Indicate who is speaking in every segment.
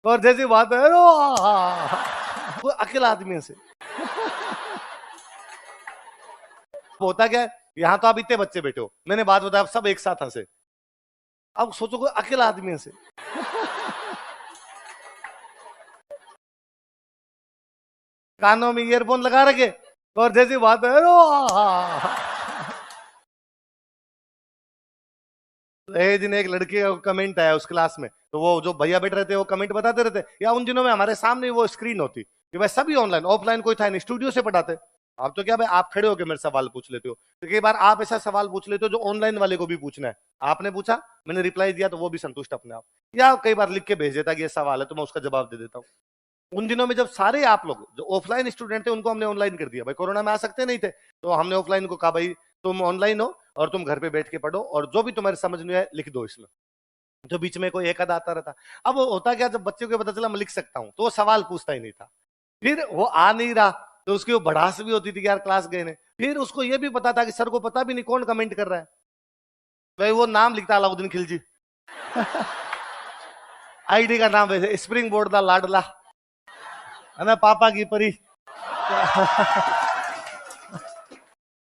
Speaker 1: और जैसी बात है वो अकेला आदमी से होता क्या है, यहाँ तो आप इतने बच्चे बैठे हो, मैंने बात बताया, सब एक साथ हंसे। अब सोचो कोई अकेला आदमी से कानों में ईयरफोन लगा रखे और जैसी बात है एक दिन एक लड़के का कमेंट आया उस क्लास में, तो वो जो भैया बैठ रहे थे वो कमेंट बताते रहते, या उन दिनों में हमारे सामने वो स्क्रीन होती कि भाई सभी ऑनलाइन, ऑफलाइन कोई था नहीं, स्टूडियो से पढ़ाते। अब तो क्या भाई आप खड़े होकर मेरे सवाल पूछ लेते हो, तो कई बार आप ऐसा सवाल पूछ लेते हो जो ऑनलाइन वाले को भी पूछना है, आपने पूछा मैंने रिप्लाई दिया तो वो भी संतुष्ट अपने आप, या कई बार लिख के भेज देता कि ये सवाल है तो मैं उसका जवाब दे देता हूँ। उन दिनों में जब सारे आप लोग जो ऑफलाइन स्टूडेंट थे उनको हमने ऑनलाइन कर दिया, भाई कोरोना में आ सकते नहीं थे, तो हमने ऑफलाइन को कहा भाई तुम ऑनलाइन हो और तुम घर पे बैठ के पढ़ो और जो भी तुम्हारे समझ में आए लिख दो इसमें। जो बीच में कोई एक आधा आता रहता। अब होता क्या, जब बच्चे को पता चला मैं लिख सकता हूँ तो वो सवाल पूछता ही नहीं था, फिर वो आ नहीं रहा तो उसकी वो भड़ास भी होती थी कि यार क्लास गए ने, फिर उसको ये भी पता था कि सर को पता भी नहीं कौन कमेंट कर रहा है, भाई वो नाम लिखता अलाउद्दीन खिलजी आईडी का नाम वैसे स्प्रिंग बोर्ड दा लाडला है ना, पापा की परी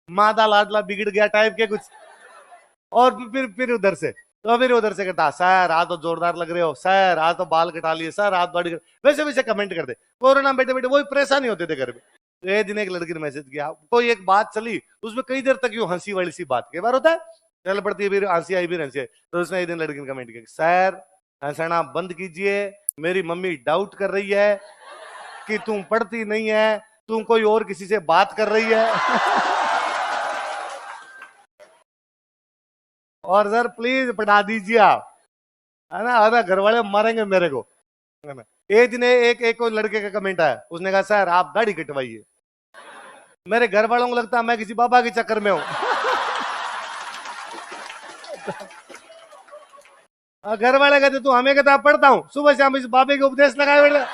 Speaker 1: मादा लाडला बिगड़ गया टाइप के कुछ, और फिर उधर से तो फिर उधर से कहता सर आज तो जोरदार लग रहे हो, सर आज तो बाल कटा लिए, सर आज बॉडी वैसे वैसे कमेंट कर दे। कोरोना में बैठे बैठे वही परेशानी होते थे घर में। तो एक दिन एक लड़की ने मैसेज किया, कोई एक बात चली उसमें कई देर तक यूं हंसी वाली सी बात, कई बार होता है चल पड़ती है फिर हंसी आई फिर हंसी आई, तो उसने एक दिन लड़की ने कमेंट किया सर हंसना बंद कीजिए, मेरी मम्मी डाउट कर रही है कि तुम पढ़ती नहीं है, तुम कोई और किसी से बात कर रही है और सर प्लीज पढ़ा दीजिए आप, है ना, अरे घर वाले मारेंगे मेरे को, है ना। एक दिन एक लड़के का कमेंट आया, उसने कहा सर आप दाढ़ी कटवाइए, मेरे घर वालों को लगता है मैं किसी बाबा के चक्कर में हूं घर वाले कहते तू हमें कहता पढ़ता हूं, सुबह शाम इस बाबे के उपदेश लगाए बैठे।